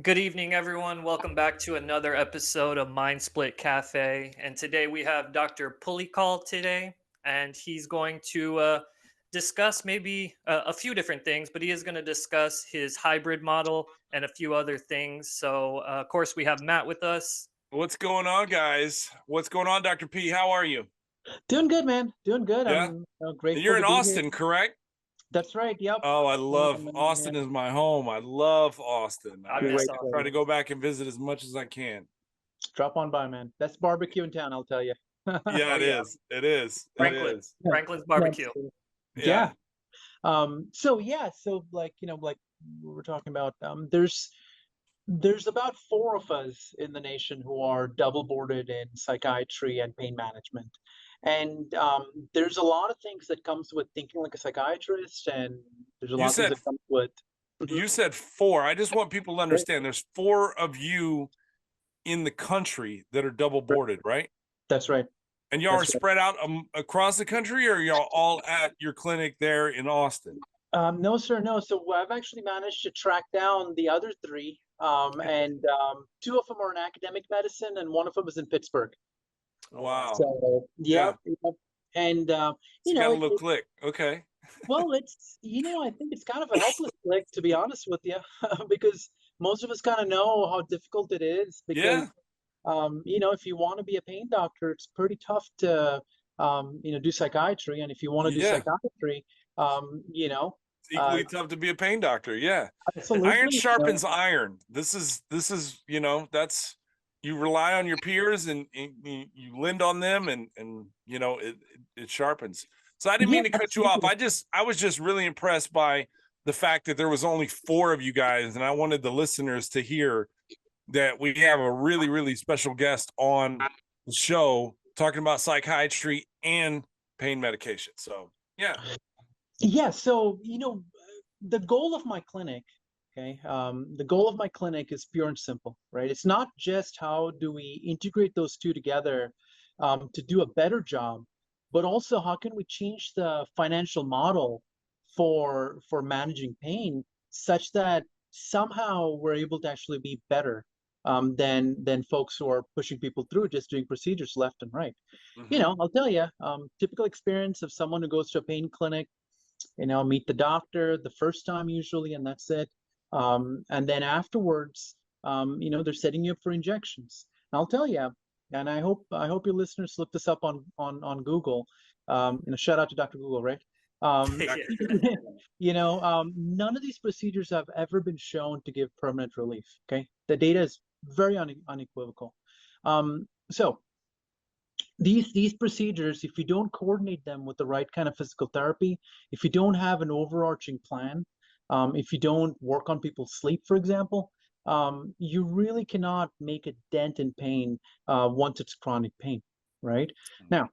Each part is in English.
Good evening, everyone. Welcome back to another episode of Mind Split Cafe. And today we have Dr. Pulikal today, and he's going to discuss maybe a few different things, but he is going to discuss his hybrid model and a few other things. So, of course, we have Matt with us. What's going on, guys? What's going on, Dr. P? How are you? Doing good, man. Doing good. Yeah. I'm And grateful you're to in be here. Austin, correct? That's right. Yep. Oh, I love Yeah. Austin is my home. I love Austin. I Great, miss Try Austin. to go back and visit as much as I can. Drop on by, man. Best barbecue in town, I'll tell you. Yeah, Oh, it yeah. is. It is. It Franklin. is. Franklin's barbecue. Yeah. Yeah. So like we were talking about, there's about four of us in the nation who are double boarded in psychiatry and pain management. And there's a lot of things that comes with thinking like a psychiatrist, and there's a You lot of things said that comes with. Mhm. you said four. I just want people to Right. understand there's four of you in the country that are double boarded, right? That's right. And y'all are That's right. spread out across the country, or y'all all at your clinic there in Austin? No, sir, no. So I've actually managed to track down the other three, and two of them are in academic medicine, and one of them is in Pittsburgh. Oh, wow. Wow. So, Yeah. yep. And So you got a little click. Okay. well, I think it's kind of a helpless click, to be honest with you, because most of us kind of know how difficult it is. Yeah. Because, if you want to be a pain doctor, it's pretty tough to, do psychiatry, and if you want to do Yeah. psychiatry, um, you know, It's uh, equally tough to be a pain doctor. Yeah. Iron absolutely, sharpens iron. This is, that's you rely on your peers and you lend on them and it sharpens. So I didn't yeah, mean to cut you off. absolutely. I was just really impressed by the fact that there was only four of you guys, and I wanted the listeners to hear that we have a really, really special guest on the show talking about psychiatry and pain medication. So yeah. Yeah, so the goal of my clinic, the goal of my clinic is pure and simple, right? It's not just how do we integrate those two together to do a better job, but also how can we change the financial model for managing pain such that somehow we're able to actually be better than folks who are pushing people through just doing procedures left and right. Mhm. I'll tell you, typical experience of someone who goes to a pain clinic, meet the doctor the first time usually, and that's it. And then afterwards, they're setting you up for injections. And I'll tell you, and I hope your listeners look this up on Google. Shout out to Dr. Google, right? Um, Yeah. none of these procedures have ever been shown to give permanent relief. Okay, the data is very unequivocal. So these procedures, if you don't coordinate them with the right kind of physical therapy, if you don't have an overarching plan, if you don't work on people's sleep, for example, you really cannot make a dent in pain once it's chronic pain, right? Now,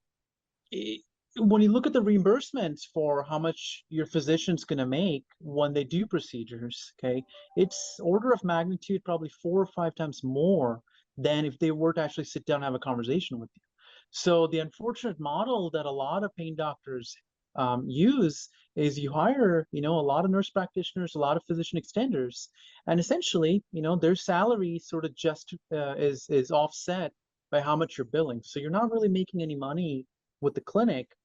i- when you look at the reimbursements for how much your physician's going to make when they do procedures, okay, it's order of magnitude probably 4 or 5 times more than if they were to actually sit down and have a conversation with you. So the unfortunate model that a lot of pain doctors use is you hire, a lot of nurse practitioners, a lot of physician extenders, and essentially, their salary sort of just is offset by how much you're billing. So you're not really making any money with the clinic,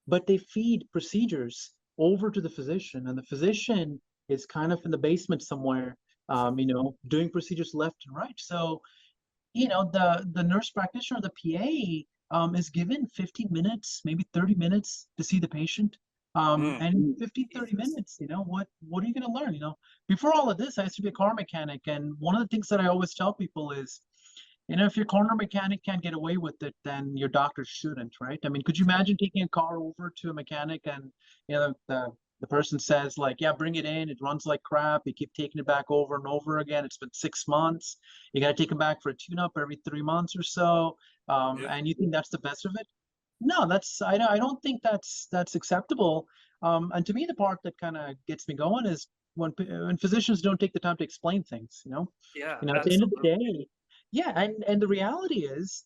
but they feed procedures over to the physician, and the physician is kind of in the basement somewhere, doing procedures left and right. So the nurse practitioner, the PA, is given 15 minutes, maybe 30 minutes to see the patient. And in 15, 30 Jesus. minutes, what are you going to learn? Before all of this, I used to be a car mechanic. And one of the things that I always tell people is, if your corner mechanic can't get away with it, then your doctor shouldn't, right? I mean, could you imagine taking a car over to a mechanic and, the person says like, yeah, bring it in. It runs like crap. You keep taking it back over and over again. It's been 6 months. You got to take them back for a tune-up every 3 months or so. Yeah. And you think that's the best of it? No, I don't think that's acceptable. And to me, the part that kind of gets me going is when physicians don't take the time to explain things. Yeah, At the end of the absolutely. day, yeah, and the reality is,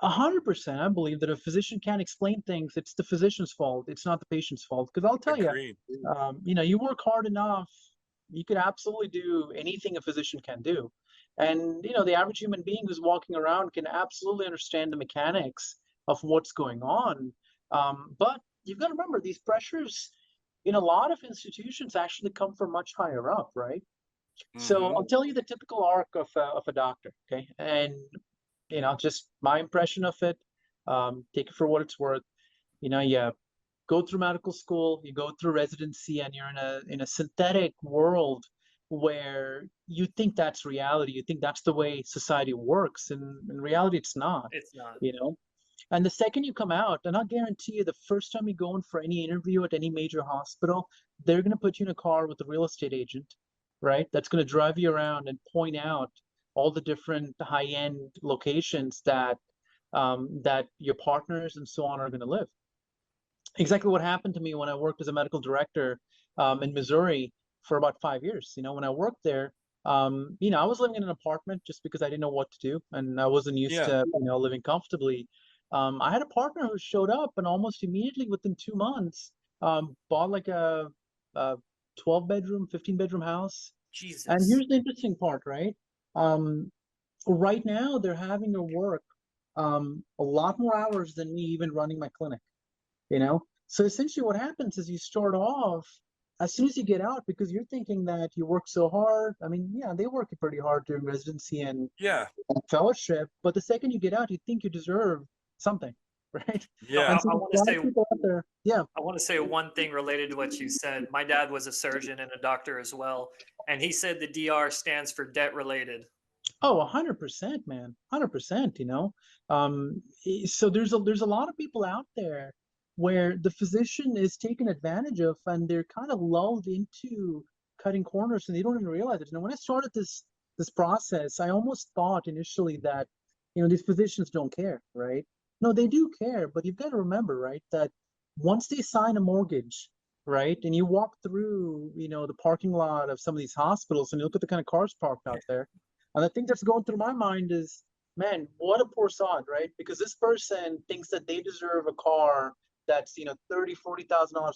100%, I believe that if a physician can't explain things, it's the physician's fault. It's not the patient's fault. Because I'll tell you, Agreed. you work hard enough, you could absolutely do anything a physician can do. And, the average human being who's walking around can absolutely understand the mechanics of what's going on. But you've got to remember these pressures in a lot of institutions actually come from much higher up, right? So I'll tell you the typical arc of a doctor, okay? And, just my impression of it, take it for what it's worth. You go through medical school, you go through residency, and you're in a synthetic world where you think that's reality. You think that's the way society works, and in reality, it's not. It's not. And the second you come out, and I'll guarantee you, the first time you go in for any interview at any major hospital, they're going to put you in a car with a real estate agent, right? That's going to drive you around and point out all the different high-end locations that that your partners and so on are going to live. Exactly what happened to me when I worked as a medical director in Missouri for about 5 years. When I worked there, I was living in an apartment just because I didn't know what to do, and I wasn't used to, living comfortably. I had a partner who showed up, and almost immediately within 2 months, bought like a 12-bedroom, 15-bedroom house. And Jesus. here's the interesting part, right? Right now, they're having to work a lot more hours than me even running my clinic. So essentially what happens is you start off as soon as you get out, because you're thinking that you work so hard. I mean, yeah, they work pretty hard during residency and fellowship, but the second you get out, you think you deserve something, right? Yeah. And so I want to say people out there, yeah. I want to say one thing related to what you said. My dad was a surgeon and a doctor as well, and he said the DR stands for debt related. Oh, 100%, man, 100%. So there's a lot of people out there where the physician is taken advantage of, and they're kind of lulled into cutting corners, and they don't even realize it. When I started this process, I almost thought initially that these physicians don't care, right? No, they do care, but you've got to remember, right, that once they sign a mortgage, right, and you walk through the parking lot of some of these hospitals, and you look at the kind of cars parked out there, and the thing that's going through my mind is, man, what a poor sod, right? Because this person thinks that they deserve a car that's $30,000, $40,000,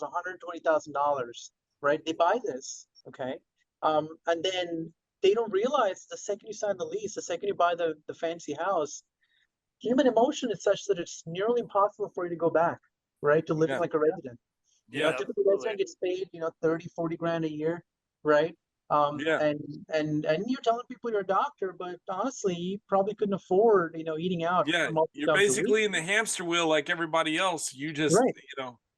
$120,000, right? They buy this, okay, and then they don't realize the second you sign the lease, the second you buy the fancy house, human emotion is such that it's nearly impossible for you to go back, right, to living like a resident. Typically resident gets paid 30, 40 grand a year, right? And you're telling people you're a doctor, but honestly, you probably couldn't afford, eating out. Yeah, you're basically in the hamster wheel like everybody else. You just,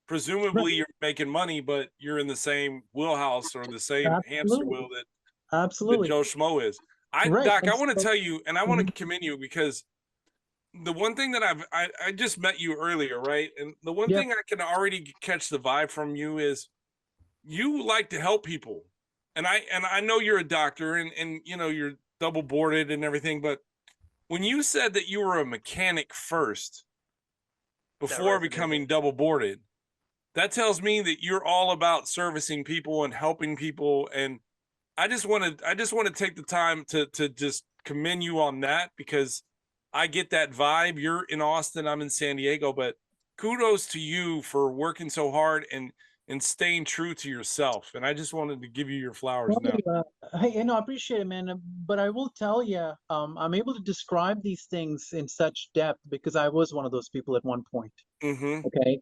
presumably you're making money, but you're in the same wheelhouse or the same hamster wheel that Joe Schmo is. Doc, I want to tell you, and I want to commend you, because the one thing that I just met you earlier, right? And the one thing I can already catch the vibe from you is you like to help people. And I know you're a doctor and you're double boarded and everything, but when you said that you were a mechanic first before becoming double boarded, that tells me that you're all about servicing people and helping people. And I just want to take the time to just commend you on that, because I get that vibe. You're in Austin, I'm in San Diego, but kudos to you for working so hard and staying true to yourself. And I just wanted to give you your flowers now. Hey, I appreciate it, man. But I will tell you, I'm able to describe these things in such depth because I was one of those people at one point. Okay.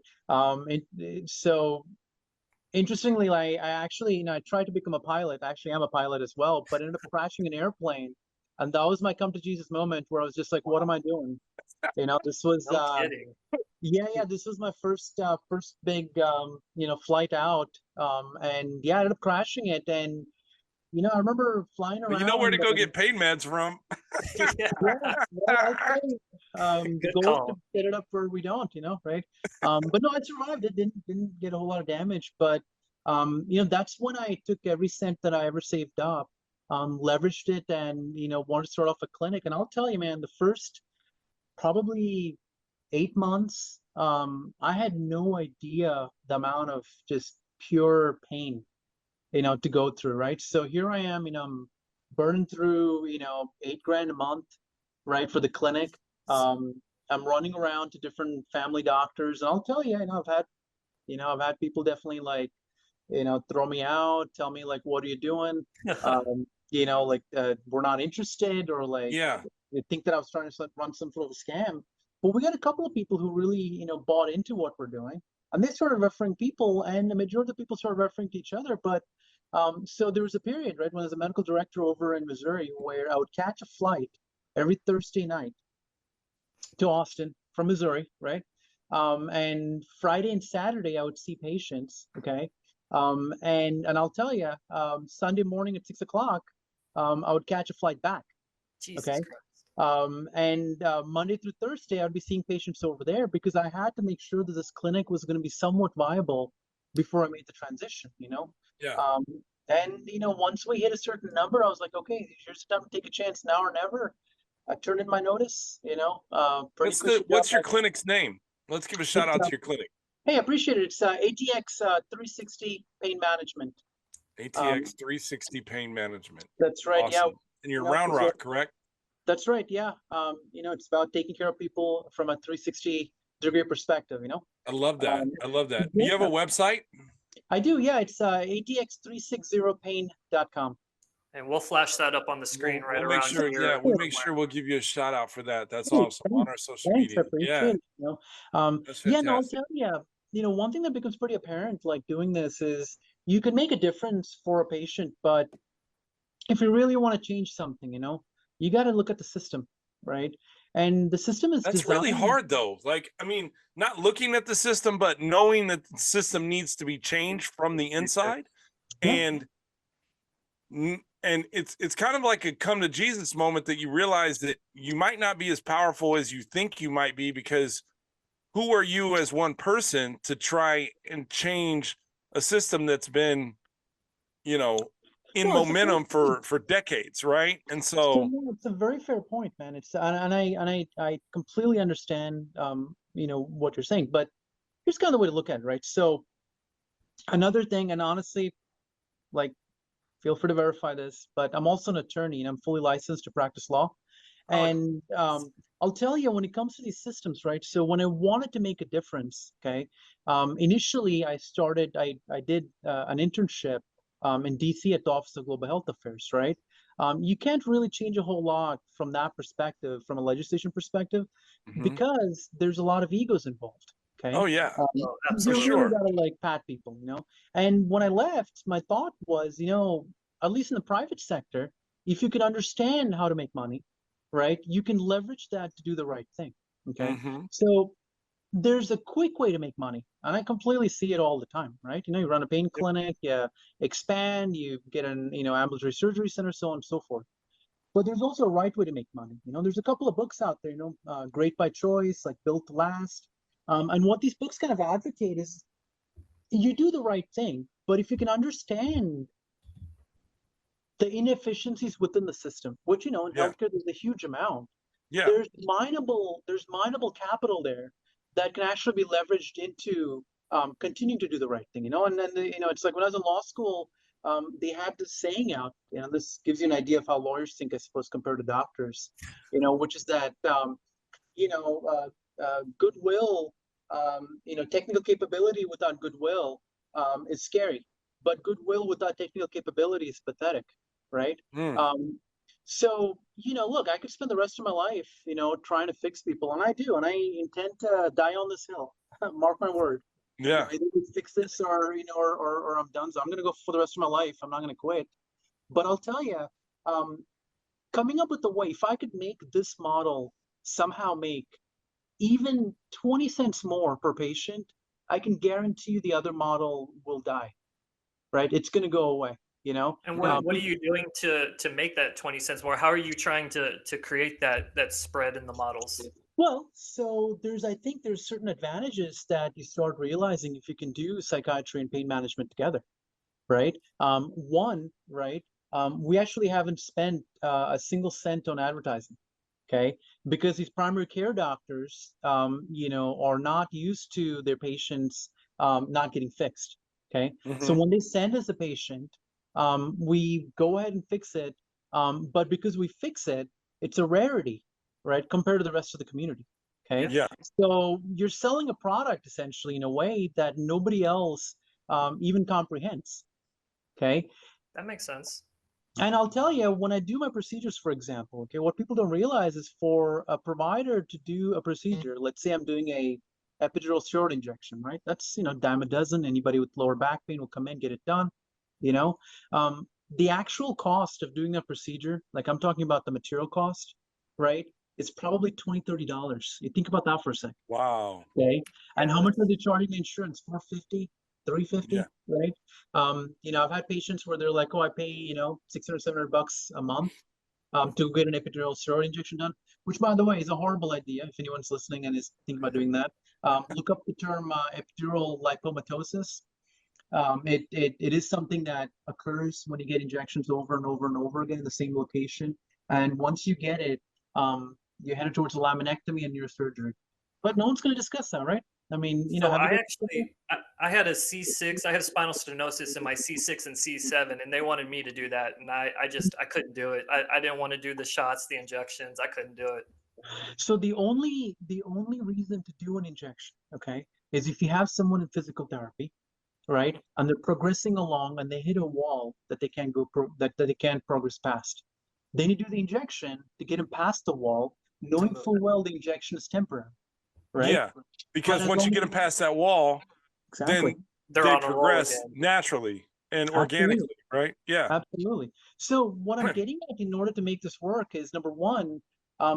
So interestingly, I actually, I tried to become a pilot. Actually, I'm a pilot as well, but ended up crashing an airplane. And that was my come to Jesus moment where I was just like, what am I doing? This was, this was my first big, flight out. And I ended up crashing it. And, I remember flying around. But you know where to go get pain meds from. The goal is to set it up where we don't, right? But no, I survived. It didn't get a whole lot of damage. But, that's when I took every cent that I ever saved up, leveraged it, and, wanted to start off a clinic. And I'll tell you, man, the first probably 8 months, I had no idea the amount of just pure pain, to go through, right? So here I am, I'm burning through, 8 grand a month, right, for the clinic. I'm running around to different family doctors, and I'll tell you, I've had people definitely like throw me out, tell me like, what are you doing? Like we're not interested, or like Yeah. they think that I was trying to run some sort of a scam. But we got a couple of people who really, bought into what we're doing, and they started referring people, and the majority of the people started referring to each other. But so there was a period, right, when I was a medical director over in Missouri, where I would catch a flight every Thursday night to Austin from Missouri, right? And Friday and Saturday I would see patients, okay? And I'll tell you, Sunday morning at 6 o'clock, I would catch a flight back, Jesus okay? Christ. And Monday through Thursday, I'd be seeing patients over there because I had to make sure that this clinic was going to be somewhat viable before I made the transition, Yeah. And once we hit a certain number, I was like, okay, here's the time to take a chance, now or never. I turned in my notice, pretty cushy What's your job. clinic's name? Let's give a shout out to your clinic. Hey, I appreciate it. It's ATX 360 Pain Management. ATX 360 Pain Management. That's right. Awesome. Yeah. And you're Round Rock, correct? That's right. Yeah. It's about taking care of people from a 360-degree perspective, I love that. I love that. Do yeah. you have a website? I do. Yeah. It's atx360pain.com. And we'll flash that up on the screen right We'll around make sure, here. yeah, we'll make sure we'll give you a shout out for that. That's awesome. On our social Thanks, media. I appreciate Yeah. it. That's Yeah, no, I'll fantastic. tell you, one thing that becomes pretty apparent, like doing this, is you can make a difference for a patient, but if you really want to change something, you got to look at the system, right? And the system is That's really hard though. Like, I mean, not looking at the system, but knowing that the system needs to be changed from the inside. Yeah. And it's kind of like a come to Jesus moment that you realize that you might not be as powerful as you think you might be, because who are you as one person to try and change a system that's been, in momentum for decades, right? And so it's a very fair point, man. It's and I completely understand what you're saying, but here's kind of the way to look at it, right? So another thing, and honestly, like, feel free to verify this, but I'm also an attorney and I'm fully licensed to practice law. And I'll tell you, when it comes to these systems, right? So when I wanted to make a difference, okay, initially I did an internship in DC at the Office of Global Health Affairs, right? You can't really change a whole lot from that perspective, from a legislation perspective, because there's a lot of egos involved. Okay. Oh yeah, You really gotta like pat people, And when I left, my thought was, at least in the private sector, if you can understand how to make money, right, you can leverage that to do the right thing. Okay. So there's a quick way to make money, and I completely see it all the time, right? You run a pain clinic, you expand, you get an ambulatory surgery center, so on and so forth. But there's also a right way to make money. There's a couple of books out there, Great by Choice, like Built to Last. And what these books kind of advocate is you do the right thing, but if you can understand the inefficiencies within the system, which, in healthcare, there's a huge amount. Yeah. There's mineable capital there that can actually be leveraged into continuing to do the right thing, and then, it's like when I was in law school, they had this saying out, this gives you an idea of how lawyers think, I suppose, compared to doctors, which is that, goodwill, technical capability without goodwill is scary, but goodwill without technical capability is pathetic, right? So, look, I could spend the rest of my life, trying to fix people, and I do, and I intend to die on this hill. Mark my word. Yeah. Either we fix this or, or I'm done. So I'm going to go for the rest of my life. I'm not going to quit. But I'll tell you, coming up with the way, if I could make this model somehow make even 20 cents more per patient, I can guarantee you the other model will die, right? It's going to go away. And what are you doing to make that 20 cents more? How are you trying to create that spread in the models? Well, so I think there's certain advantages that you start realizing if you can do psychiatry and pain management together, right? One, right? We actually haven't spent a single cent on advertising, okay? Because these primary care doctors, are not used to their patients not getting fixed, okay? So when they send us a patient, we go ahead and fix it, but because we fix it, it's a rarity, right, compared to the rest of the community. Okay. Yeah. So you're selling a product essentially in a way that nobody else even comprehends. Okay. That makes sense. And I'll tell you, when I do my procedures, for example, okay, what people don't realize is for a provider to do a procedure, let's say I'm doing a epidural steroid injection, right? That's, dime a dozen. Anybody with lower back pain will come in, get it done, you know. The actual cost of doing that procedure, like I'm talking about the material cost, right? It's probably $20, $30. You think about that for a second. Wow. Okay. And Yeah, how much are they charging the insurance? 450, 350, Yeah. right? I've had patients where they're like, oh, I pay, 600, $700 a month to get an epidural steroid injection done, which by the way is a horrible idea. If anyone's listening and is thinking about doing that, look up the term epidural lipomatosis. It is something that occurs when you get injections over and over and over again in the same location. And once you get it, you're headed towards a laminectomy and neurosurgery. But no one's going to discuss that, right? I mean, so have you I guys? actually I had a C6. I had spinal stenosis in my C6 and C7, and they wanted me to do that, and I couldn't do it. I didn't want to do the shots, the injections. I couldn't do it. So the only reason to do an injection, okay, is if you have someone in physical therapy, right, and they're progressing along and they hit a wall that they can't that they can't progress past. Then you do the injection to get them past the wall, To knowing move full it. well the injection is temporary, right? Yeah. But Because as once you long get as them past that wall, exactly, then They're they on a roll progress again. naturally and absolutely, organically, right? Yeah. absolutely. So what I'm getting at in order to make this work is number one,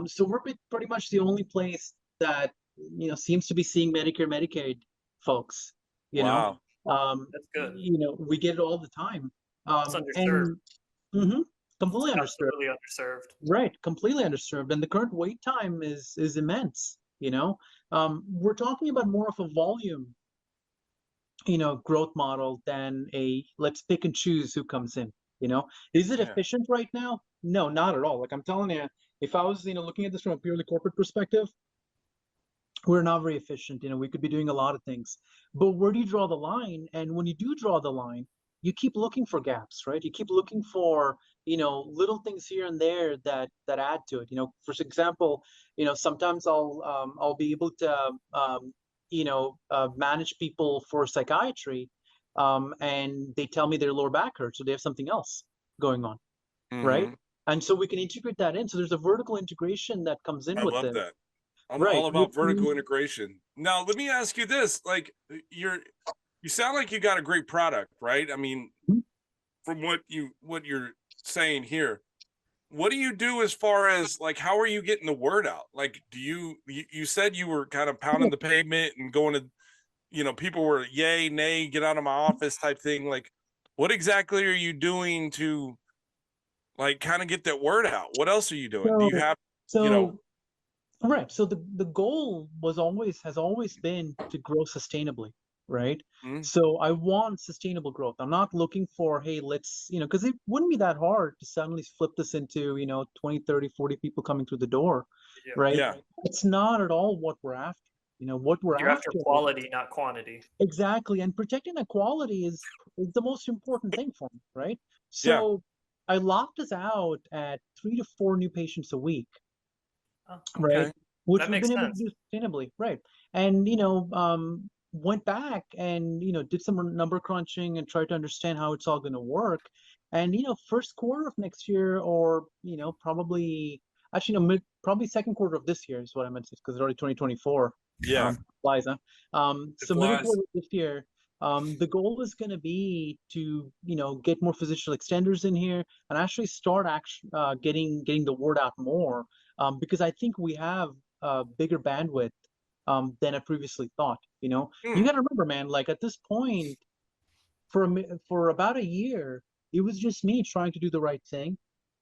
so we're pretty much the only place that seems to be seeing Medicare, Medicaid folks, you know. Wow. That's good. We get it all the time. It's underserved. And mhm, It's completely underserved. absolutely underserved. Right, completely underserved. And the current wait time is immense, We're talking about more of a volume, growth model than a let's pick and choose who comes in, Is it Yeah. efficient right now? No, not at all. Like I'm telling you, if I was, looking at this from a purely corporate perspective, we're not very efficient. We could be doing a lot of things, but where do you draw the line? And when you do draw the line, you keep looking for gaps, right? You keep looking for, little things here and there that add to it. For example, sometimes I'll be able to, manage people for psychiatry, and they tell me their lower back hurts, so they have something else going on, right? Hmm. And so we can integrate that in. So there's a vertical integration that comes in I with love it, that. I'm right? all about vertical integration. Now, let me ask you this: like, you sound like you got a great product, right? I mean, Mhm. from what you're saying here, what do you do as far as like how are you getting the word out? Like, you said you were kind of pounding the pavement and going to, people were yay, nay, get out of my office type thing. Like, what exactly are you doing to like kind of get that word out? What else are you doing? Do you So, have, you know, so right. So the goal has always been to grow sustainably, right? mm, So I want sustainable growth. I'm not looking for, hey, let's, because it wouldn't be that hard to suddenly flip this into, 20, 30, 40 people coming through the door, Yeah. right? yeah, It's not at all what we're after. What we're You're after after quality, not quantity. exactly, and protecting that quality is the most important thing for me, right? yeah, So I locked us out at 3 to 4 new patients a week, Oh, right? okay, Which that we've makes been able to sense. do sustainably, right? And went back and did some number crunching and tried to understand how it's all going to work. And first quarter of next year, or probably actually no, probably second quarter of this year is what I meant to say because it's already 2024. yeah, Flies, huh? it So middle flies. quarter of this year. The goal is going to be to get more physician extenders in here and actually start getting the word out more, because I think we have bigger bandwidth than I previously thought. You Hmm. got to remember, man. Like at this point, for about a year, it was just me trying to do the right thing,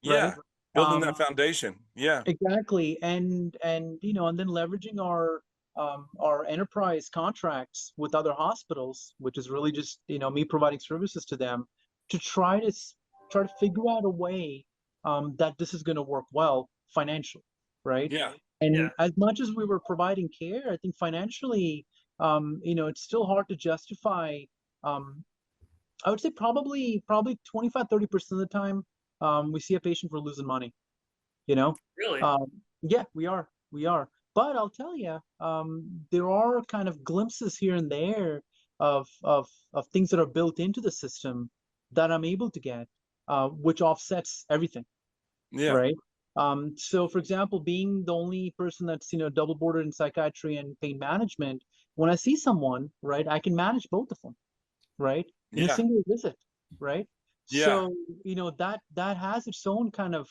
right? Yeah, building Um, that foundation. Yeah, exactly, and then leveraging our enterprise contracts with other hospitals, which is really just me providing services to them to try to figure out a way that this is going to work well financially, right? yeah, Yeah. And as much as we were providing care, I think financially, it's still hard to justify. Um, I would say probably 25-30% of the time, we see a patient for losing money, you know. Really? Um, yeah, we are. But I'll tell you, there are kind of glimpses here and there of things that are built into the system that I'm able to get, which offsets everything, Yeah. right? So for example, being the only person that's, double boarded in psychiatry and pain management, when I see someone, right, I can manage both of them, right, in a Yeah. single visit, right? Yeah. So, that has its own kind of,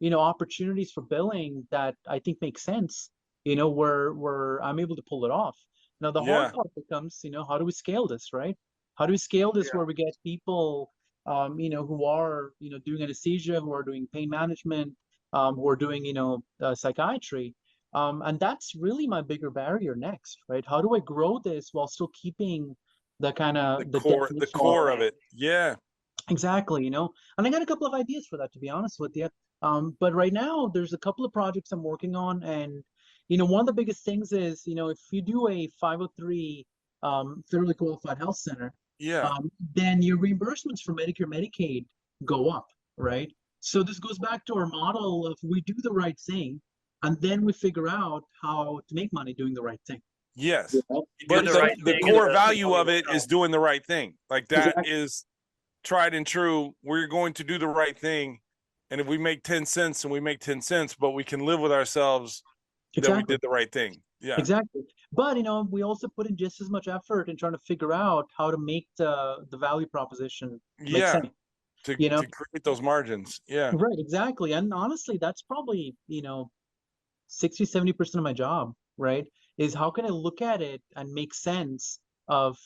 opportunities for billing that I think makes sense, where I'm able to pull it off. Now, the hard Yeah. part becomes, how do we scale this, right? How do we scale this where we get people, who are, doing anesthesia, who are doing pain management, who are doing, psychiatry. And that's really my bigger barrier next, right? How do I grow this while still keeping the kind The of the core definition? of it. Yeah. Exactly, and I got a couple of ideas for that, to be honest with you. But right now, there's a couple of projects I'm working on, and one of the biggest things is, if you do a 503 federally qualified health center, Yeah. then your reimbursements for Medicare, Medicaid go up, right? So this goes back to our model of we do the right thing, and then we figure out how to make money doing the right thing. Yes. You do But the right the thing, core the value money of will it is come. doing the right thing. Like that Exactly. is tried and true. We're going to do the right thing. And if we make 10 cents and we make 10 cents, but we can live with ourselves that we Exactly. did the right thing. Yeah. Exactly. But we also put in just as much effort in trying to figure out how to make the value proposition make Yeah. sense. To You know, create those margins. Yeah. right, exactly. And honestly, that's probably, 60, 70% of my job, right? Is how can I look at it and make sense of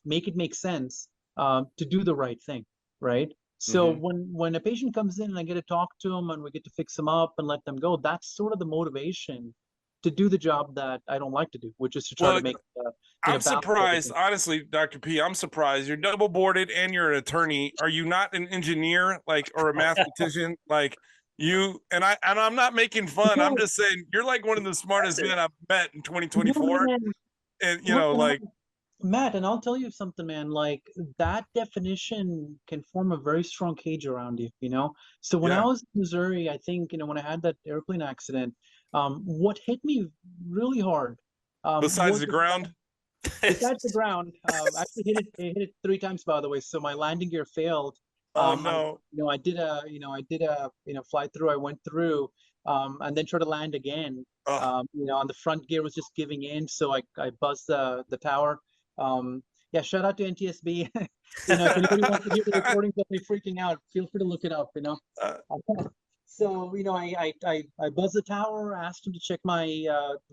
make it make sense to do the right thing, right? So Mhm. when a patient comes in and I get to talk to them and we get to fix them up and let them go, that's sort of the motivation to do the job that I don't like to do, which is to try Well, to make I'm balance surprised, everything. honestly, Dr. P. I'm surprised. You're double boarded and you're an attorney. Are you not an engineer, like, or a mathematician? Like and I'm not making fun. I'm No, just saying you're like one of the smartest Impressive. men I've met in no, 2024. man. And No, like, Matt, and I'll tell you something, man, like that definition can form a very strong cage around you. So when I yeah. was in Missouri, I think, when I had that airplane accident, what hit me really hard, Besides was the ground. besides the ground, I actually hit it 3 times, by the way. So my landing gear failed. Oh I, no. fly through, I went through, and then tried to land again. Oh, And the front gear was just giving in. So I buzzed the tower. Yeah, shout out to NTSB. If anybody wants to hear the recordings of me freaking out, feel free to look it up. uh, So, I buzzed the tower, asked them to check my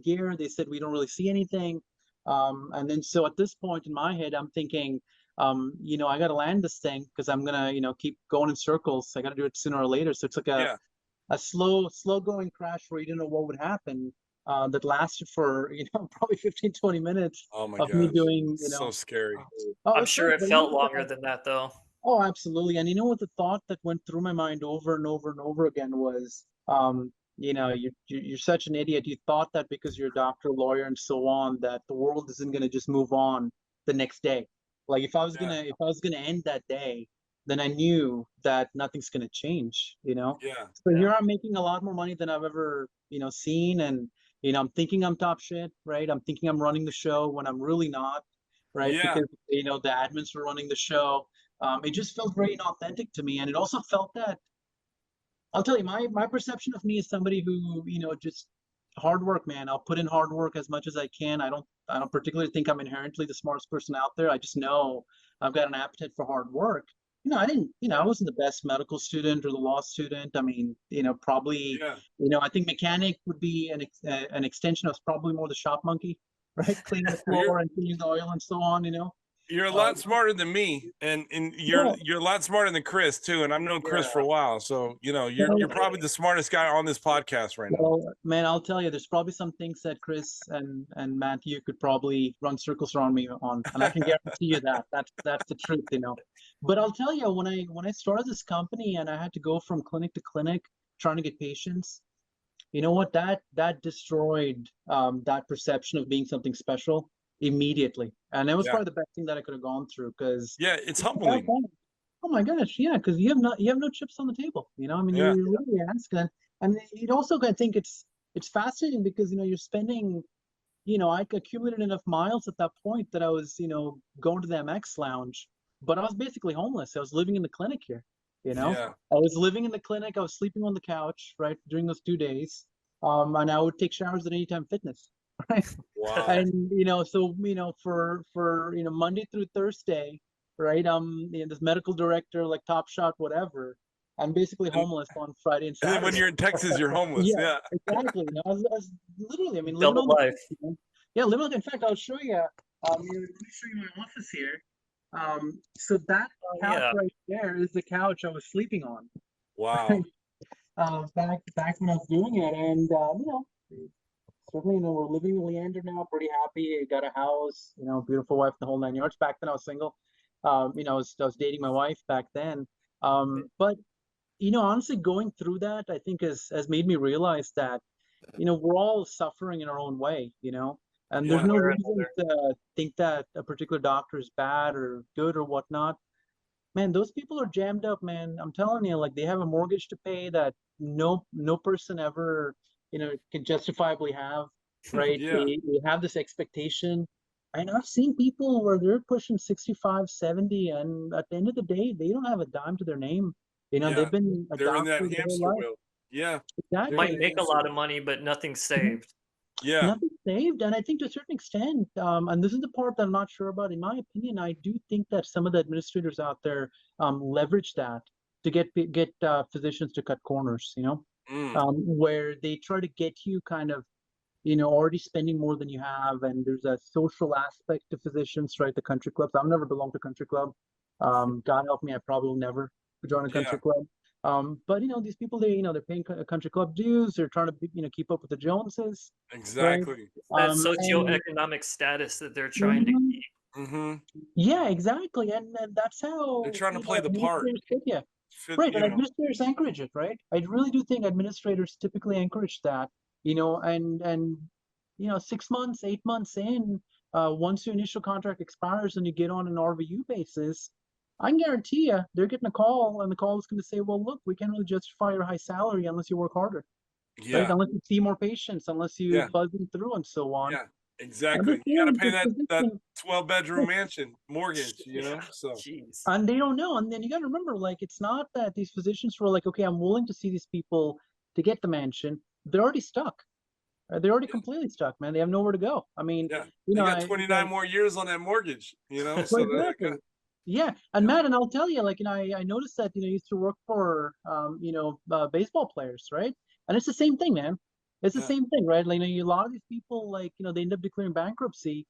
gear. They said we don't really see anything. And then so at this point in my head, I'm thinking, I got to land this thing because I'm gonna, keep going in circles. I got to do it sooner or later. So it's like yeah. a slow going crash where you didn't know what would happen. That lasted for, probably 15, 20 minutes Oh my of me gosh. doing, So scary. oh, I'm it's sure great. it But felt longer than that, though. oh, absolutely. And you know what the thought that went through my mind over and over and over again was, you're such an idiot. You thought that because you're a doctor, lawyer, and so on, that the world isn't going to just move on the next day. Like Yeah. if I was gonna end that day, then I knew that nothing's gonna change. Yeah. So Yeah. here I'm making a lot more money than I've ever, seen, and I'm thinking I'm top shit, right? I'm thinking I'm running the show when I'm really not, right? Yeah. Because the admins were running the show. It just felt very inauthentic to me, and it also felt that I'll tell you my perception of me is somebody who just hard work, man. I'll put in hard work as much as I can. I don't particularly think I'm inherently the smartest person out there. I just know I've got an appetite for hard work. I didn't, I Yeah. wasn't the best medical student or the law student. I mean, probably, Yeah. I think mechanic would be an extension. I was probably more the shop monkey, right? Cleaning the You're floor and cleaning the oil and so on. You're a Uh, lot smarter than me, and yeah, you're a lot smarter than Chris too. And I've known Chris for Yeah. a while, so you're well, probably the smartest guy on this podcast right now. Well, man, I'll tell you, there's probably some things that Chris and Matt, you could probably run circles around me on, and I can guarantee you that that's the truth. But I'll tell you, when I started this company and I had to go from clinic to clinic trying to get patients, you know what? That destroyed that perception of being something special immediately, and it was Yeah, probably the best thing that I could have gone through because yeah, it's humbling. oh my gosh, yeah, because you have no chips on the table. I mean, Yeah, you really ask, and it also I think it's fascinating because you're spending I accumulated enough miles at that point that I was, going to the MX lounge, but I was basically homeless. I was living in the clinic here, you know. Yeah. I was living in the clinic. I was sleeping on the couch, right, during those 2 days. And I would take showers at Anytime Fitness, right? Wow. And so for Monday through Thursday, right? This medical director, like Top Shot, whatever. I'm basically And, homeless on Friday and and Saturday. then when you're in Texas, you're homeless. Yeah, Yeah. exactly. I was literally, living Double on the life. yeah, living on. In fact, I'll show you. Let me show you my office here. So that Oh, couch yeah. right there is the couch I was sleeping on. Wow. Back when I was doing it, and certainly, we're living in Leander now, pretty happy. I got a house, beautiful wife, the whole 9 yards. Back then, I was single. I was dating my wife back then. But honestly, going through that, I think has made me realize that, we're all suffering in our own way, and there's Yeah. no One way or reason to think that a particular doctor is bad or good or whatnot. Man, those people are jammed up, man. I'm telling you, like they have a mortgage to pay that no person ever, can justifiably have, right? Yeah. They have this expectation. And I've seen people where they're pushing 65, 70, and at the end of the day, they don't have a dime to their name. Yeah. They've been a They're in doctor that their whole hamster life. wheel. Yeah. Exactly. Might make a lot of money, but nothing's saved. Yeah. Nothing saved, and I think to a certain extent, and this is the part that I'm not sure about. In my opinion, I do think that some of the administrators out there leverage that to get physicians to cut corners. Mm. Where they try to get you kind of, already spending more than you have, and there's a social aspect to physicians, right? The country clubs. I've never belonged to a country club. God help me, I probably will never join a Yeah. country club. But these people, they're paying country club dues. They're trying to, keep up with the Joneses, right? Exactly. That And socioeconomic status that they're trying to Mhm. keep. Mm-hmm. Yeah, exactly, and that's how They're trying to play the part. administrators fit you, Fit, right? And administrators encourage it, right? I really do think administrators typically encourage that, and 6 months, 8 months in, once your initial contract expires and you get on an RVU basis, I can guarantee you they're getting a call, and the call is going to say, "Well, look, we can't really justify your high salary unless you work harder, right? Yeah. Unless you see more patients, unless you Yeah. buzz them through, and so on." Yeah. And Exactly. the You got to thing pay is, the that physician, 12-bedroom mansion mortgage, So Jeez. and they don't know. And then you got to remember, like, it's not that these physicians were like, okay, I'm willing to see these people to get the mansion. They're already stuck. They're already completely stuck, man. They have nowhere to go. I mean, yeah, they got I 29 more years on that mortgage, So exactly. Yeah, and Matt, and I'll tell you, like, I noticed that, you used to work for, baseball players, right? And it's the same thing, man. It's the yeah. same thing, right? Like, a lot of these people, like, they end up declaring bankruptcy,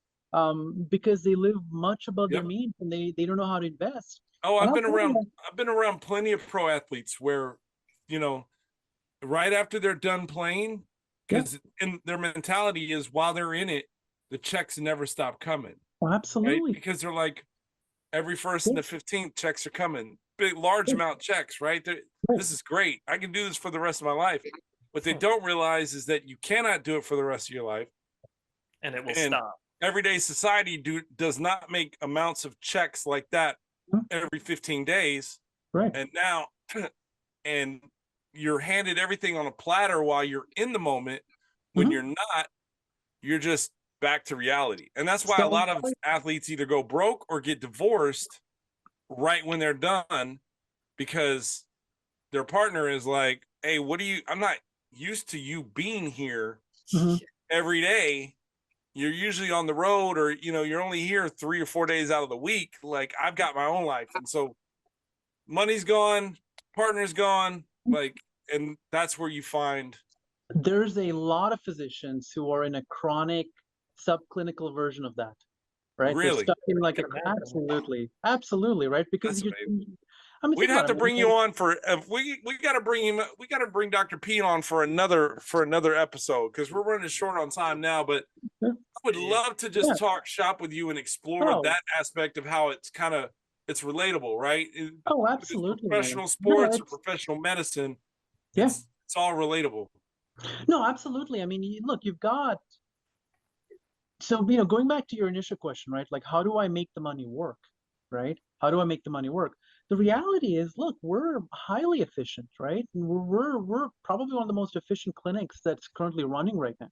because they live much above their Yep. means, and they don't know how to invest. Oh, And I've I'll been tell you, around plenty of pro athletes where, right after they're done playing, yeah, because in their mentality is while they're in it, the checks never stop coming, well, right? absolutely. Because they're like every first Yeah, and the 15th checks are coming, big large yeah, amount checks, right? right. This is great. I can do this for the rest of my life. What they don't realize is that you cannot do it for the rest of your life, And it will and stop. everyday society does not make amounts of checks like that Mhm. every 15 days. Right. And now, and you're handed everything on a platter while you're in the moment. When Mhm. you're not, you're just back to reality. And that's why a So, lot of athletes either go broke or get divorced right when they're done, because their partner is like, hey, I'm not used to you being here mhm. every day. You're usually on the road, or you're only here 3 or 4 days out of the week. Like, I've got my own life, and so money's gone, partner's gone, like, and that's where you find. There's a lot of physicians who are in a chronic subclinical version of that, right? They're Really, stuck in like can imagine. absolutely, right? Because that's amazing. I mean, We'd think have about to it, man. bring you on for we got to bring him. We got to bring Dr. P on for another episode, because we're running short on time now. But Yeah. I would love to just talk shop with you and explore Oh, that aspect of how it's relatable, right? oh, Whether it's absolutely, man. professional No, sports or it's professional medicine, yeah. it's all relatable. No, absolutely. I mean, look, you've got so going back to your initial question, right? Like, how do I make the money work, right? How do I make the money work? The reality is, look, we're highly efficient, right? We're probably one of the most efficient clinics that's currently running right now.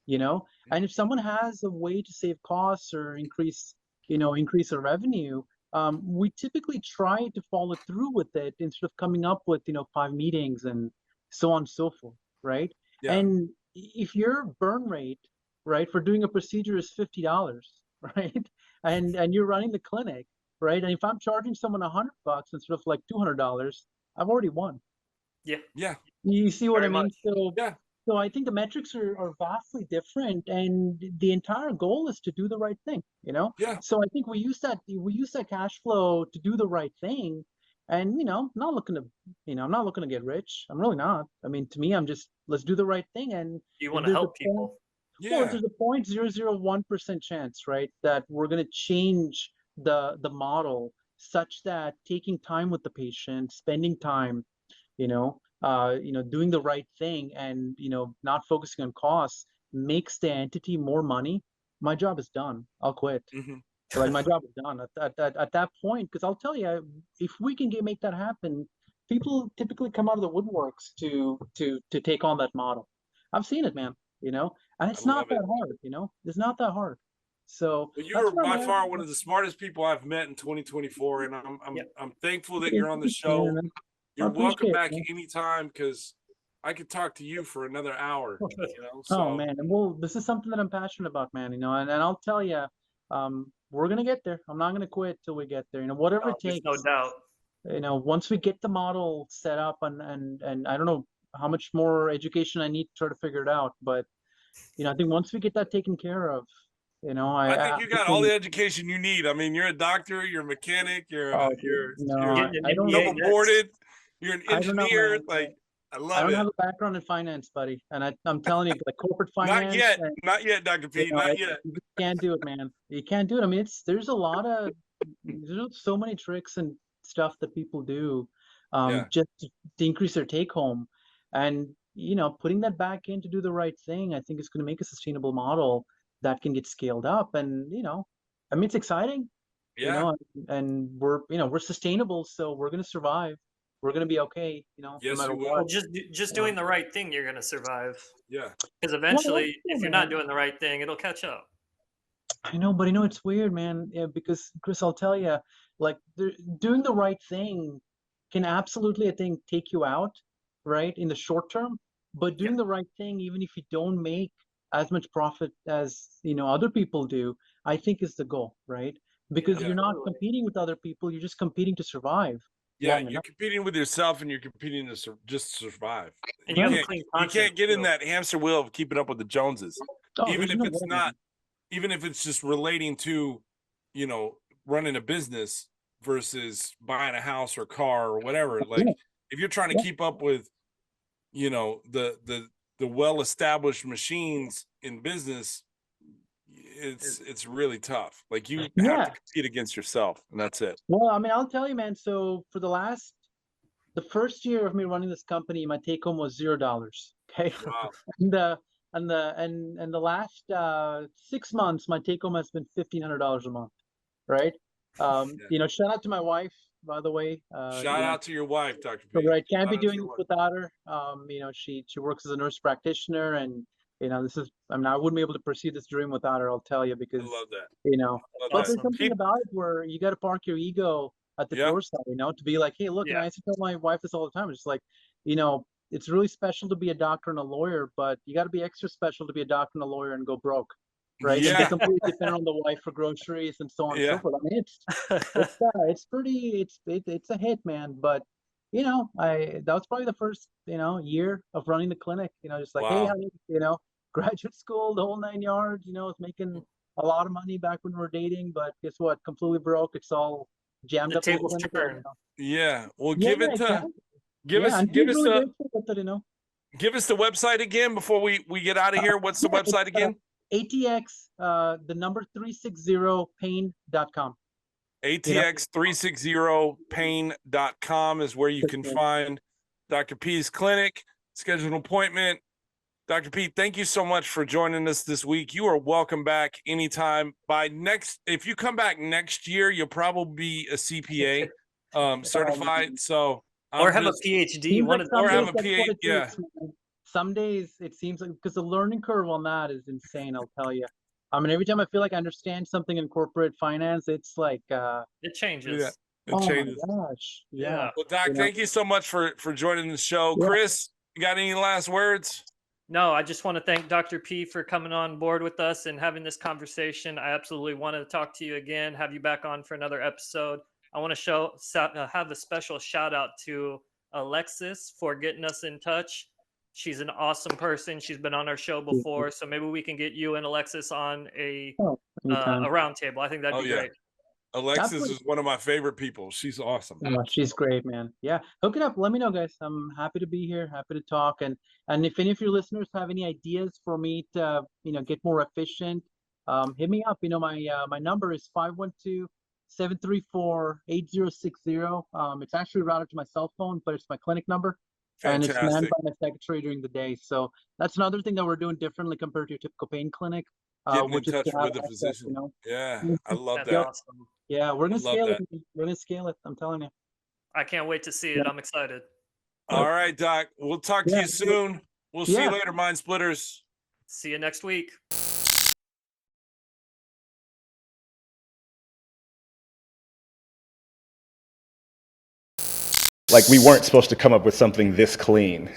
you know? And if someone has a way to save costs or increase their revenue, we typically try to follow through with it instead of coming up with, 5 meetings and so on and so forth, right? Yeah. And if your burn rate, right, for doing a procedure is $50, right? And you're running the clinic, right? And if I'm charging someone $100 instead of like $200, I've already won. Yeah. Yeah. You see what Very I mean? much. Yeah. So I think the metrics are vastly different, and the entire goal is to do the right thing, Yeah. So I think we use that cash flow to do the right thing, and I'm not looking to get rich. I'm really not. I mean, to me, I'm just, let's do the right thing, and You if want to there's a help point, people. well, if Yeah. there's a 0.001% chance, right, that we're going to change the model such that taking time with the patient, spending time, doing the right thing, and not focusing on costs makes the entity more money, my job is done. I'll quit. Hmm. Like, my job is done at that point, because I'll tell you, if we can make that happen, people typically come out of the woodworks to take on that model. I've seen it, man. And I it's not love it. that hard. It's not that hard. So Well, you that's are where by I'm far one of the smartest people I've met in 2024, and Yeah. I'm thankful that at. you're on the show. I You're welcome appreciate it, back man. anytime, because I could talk to you for another hour. Oh So man, and well, this is something that I'm passionate about, man. And I'll tell you, we're gonna get there. I'm not gonna quit till we get there. Whatever it There's no takes. doubt. Once we get the model set up, and I don't know how much more education I need to try to figure it out, but I think once we get that taken care of, I think I you got all the education you need. I mean, you're a doctor, you're a mechanic, oh, dude, you're Getting an I don't MBA double next. boarded, you're an I don't know, engineer. man. Like, I I love don't it. have a background in finance, buddy, and I'm telling you, like corporate Not finance. yet, And, not yet, Dr. P, not yet. you just can't do it, man. You can't do it. I mean, there's so many tricks and stuff that people do, Yeah. just to increase their take home, and putting that back in to do the right thing, I think is going to make a sustainable model that can get scaled up, and I mean, it's exciting, Yeah. and we're sustainable, so we're going to survive. We're going to be okay, no Yes, matter you will. what. Well, just doing the right thing, you're gonna survive. Yeah. Because Well, eventually, that's if you're cool, not man. doing the right thing, it'll catch up. I know, but it's weird, man. Yeah, because Chris, I'll tell you, like, doing the right thing can absolutely, I think, take you out, right, in the short term. But Yeah. doing the right thing, even if you don't make as much profit as other people do, I think is the goal, right? Because Yeah. you're not Totally. competing with other people; you're just competing to survive Yeah, long you're enough. competing with yourself, and you're competing to just survive. And you have a Right. clean You conscience. can't get in too. that hamster wheel of keeping up with the Joneses, Oh, even there's if no it's way, not, man. even if it's just relating to, running a business versus buying a house or car or whatever. Like, Yeah, if you're trying to yeah. keep up with, the well-established machines in business, it's really tough. Like, you have Yeah. to compete against yourself, and that's it. Well, I mean, I'll tell you, man. So for the first year of me running this company, my take home was $0. Okay. Wow. And the last 6 months, my take home has been $1,500 a month, right? Shout out to my wife, by the way. Shout out to your wife, Dr. So, P. right, can't Shout be out to doing your this wife. without her. She works as a nurse practitioner, and this is, I mean, I wouldn't be able to pursue this dream without her. I'll tell you, I because love that. But Love there's that. Awesome. something about it where you got to park your ego at the Yep. doorstep, to be like, hey, look, and Yeah. I used to tell my wife this all the time. It's just like, it's really special to be a doctor and a lawyer, but you got to be extra special to be a doctor and a lawyer and go broke, right? And be Yeah. completely dependent on the wife for groceries and so on and so Yeah. forth. I mean, it's pretty, it's a hit, man. But that was probably the first year of running the clinic. Just like, hey, Wow. honey, graduate school, the whole 9 yards. Was making a lot of money back when we were dating, but guess what? Completely broke. It's all jammed The up in the tables clinic. turn. Yeah. Well, Yeah, give yeah, it to exactly. give Yeah, us and give he's us really the grateful with it, give us the website again before we get out of here. What's the Yeah, website it's, again? ATX, the number 360pain.com. ATX360pain.com is where you can find Dr. P's clinic, schedule an appointment. Dr. P, thank you so much for joining us this week. You are welcome back anytime. If you come back next year, you'll probably be a CPA certified. So Or have a PhD. Seems One like of the or have someday a two. that's what PhD. it Yeah. takes, man. some days it seems like, because the learning curve on that is insane, I'll tell you. I mean, every time I feel like I understand something in corporate finance, it's like, It Yeah, changes. it oh my changes. gosh, yeah. Yeah. Well, Doc, You know, thank you so much for joining the show. Yeah. Chris, you got any last words? No, I just want to thank Dr. P for coming on board with us and having this conversation. I absolutely want to talk to you again, have you back on for another episode. I want to have a special shout out to Alexis for getting us in touch. She's an awesome person. She's been on our show before, so maybe we can get you and Alexis on oh, anytime. a round table. I think that'd Oh, be yeah. great. Alexis Absolutely. is one of my favorite people. She's awesome. Oh, she's great, man. Yeah, hook it up. Let me know, guys. I'm happy to be here, happy to talk. And if any of your listeners have any ideas for me to, get more efficient, hit me up. My number is 512-734-8060. It's actually routed to my cell phone, but it's my clinic number, and it's manned Fantastic. by my secretary during the day. So that's another thing that we're doing differently compared to your typical pain clinic, Getting in which is to touch have with the access, physician. Yeah, I love That's that. awesome. Yeah, we're I gonna love scale that. it. We're gonna scale it. I'm telling you. I can't wait to see it. Yeah. I'm excited. All right, Doc. We'll talk to Yeah. you soon. We'll see Yeah. you later, Mind Splitters. See you next week. Like, we weren't supposed to come up with something this clean.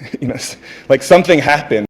Like, something happened